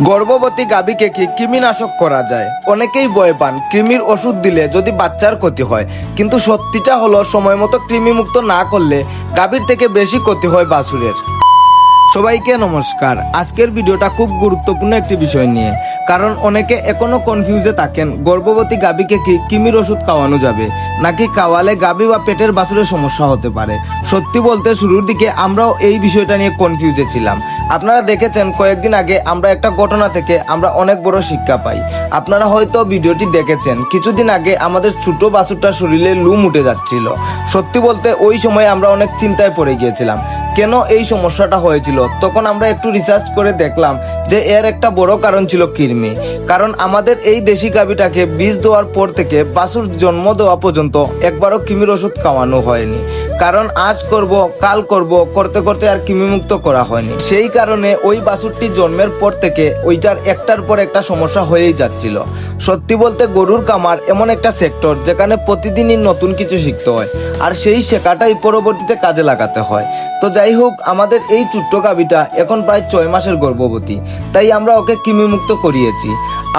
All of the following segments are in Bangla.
গর্ভবতী গাভীকে কি কৃমিনাশক করা যায়? অনেকেই ভয় পান কৃমির ওষুধ দিলে যদি বাচ্চার ক্ষতি হয়, কিন্তু সত্যিটা হলো সময় মতো কৃমিমুক্ত না করলে গাভীর থেকে বেশি ক্ষতি হয় বাছুরের। সবাইকে নমস্কার। আজকের ভিডিওটা খুব গুরুত্বপূর্ণ একটি বিষয় নিয়ে, কারণ অনেকে এখনো কনফিউজে থাকেন গর্ভবতী গাভীকে কি কৃমির ওষুধ খাওয়ানো যাবে, নাকি খাওয়ালে গাভী বা পেটের বাছুরের সমস্যা হতে পারে। সত্যি বলতে শুরুর দিকে আমরাও এই বিষয়টা নিয়ে কনফিউজে ছিলাম। আপনারা দেখেছেন কয়েকদিন আগে আমরা একটা ঘটনা থেকে আমরা অনেক বড় শিক্ষা পাই। আপনারা হয়তো ভিডিওটি দেখেছেন, কিছুদিন আগে আমাদের ছোট বাছুরটার শরীরে লুম উঠে যাচ্ছিল। সত্যি বলতে ওই সময় আমরা অনেক চিন্তায় পড়ে গিয়েছিলাম কেন এই সমস্যাটা হয়েছিল। তখন আমরা একটু রিসার্চ করে দেখলাম যে এর একটা বড় কারণ ছিল কৃমি। কারণ আমাদের এই দেশি গাভীটাকে বীজ দেওয়ার পর থেকে বাছুর জন্ম দেওয়া পর্যন্ত একবারও কৃমির ওষুধ খাওয়ানো হয়নি। কারণ আজ করব কাল করব করতে করতে আর কৃমিমুক্ত করা হয়নি। সেই কারণে ওই বাছুরটি জন্মের পর থেকে ওইটার একটার পর একটা সমস্যা হয়েই যাচ্ছিল। সত্যি বলতে গরুর খামার এমন একটা সেক্টর যেখানে প্রতিদিনই নতুন কিছু শিখতে হয়, আর সেই শেখাটাই পরবর্তীতে কাজে লাগাতে হয়। তো যাই হোক, আমাদের এই ছোট্ট গাভীটা এখন প্রায় 6 মাসের গর্ভবতী, তাই আমরা ওকে কৃমিমুক্ত করিয়েছি।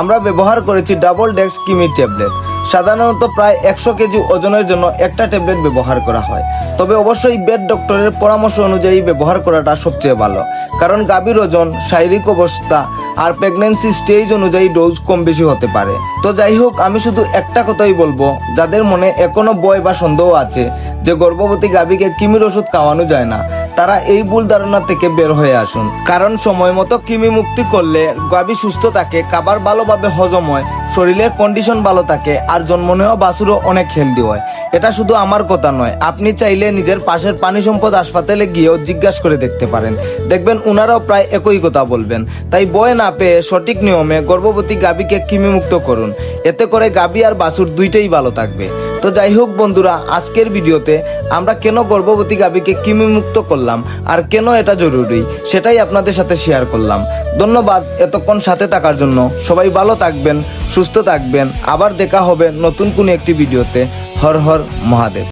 আমরা ব্যবহার করেছি ডাবল ডেক্স কৃমি ট্যাবলেট। সাধারণত প্রায় 100 কেজি ওজনের জন্য একটা ট্যাবলেট ব্যবহার করা হয়, তবে অবশ্যই ভেট ডক্টরের পরামর্শ অনুযায়ী ব্যবহার করাটা সবচেয়ে ভালো। কারণ গাভীর ওজন, শারীরিক অবস্থা আর প্রেগন্যান্সি স্টেজ অনুযায়ী ডোজ কম বেশি হতে পারে। তো যাই হোক, আমি শুধু একটা কথাই বলবো, যাদের মনে এখনো ভয় বা সন্দেহ আছে যে গর্ভবতী গাভীকে কৃমির ওষুধ খাওয়ানো যায় না, তারা এই ভুল ধারণা থেকে বের হয়ে আসুন। কারণ সময় মতো কৃমি মুক্তি করলে গাভী সুস্থ থাকে, খাবার ভালোভাবে হজম হয়, শরীরের কন্ডিশন ভালো থাকে, আর জন্ম নেওয়া বাছুরও অনেক হেলদি হয়। এটা শুধু আমার কথা নয়, আপনি চাইলে নিজের পাশের প্রাণী সম্পদ হাসপাতালে গিয়েও জিজ্ঞাসা করে দেখতে পারেন, দেখবেন ওনারাও প্রায় একই কথা বলবেন। তাই ভয় না পেয়ে সঠিক নিয়মে গর্ভবতী গাভীকে কৃমিমুক্ত করুন, এতে করে গাভী আর বাছুর দুইটাই ভালো থাকবে। তো যাই হোক বন্ধুরা, আজকের ভিডিওতে আমরা কেন গর্ভবতী গাভীকে কৃমিমুক্ত করলাম আর কেন এটা জরুরি সেটাই আপনাদের সাথে শেয়ার করলাম। ধন্যবাদ এতক্ষণ সাথে থাকার জন্য। সবাই ভালো থাকবেন, সুস্থ থাকবেন। আবার দেখা হবে নতুন কোনো একটি ভিডিওতে। হর হর মহাদেব।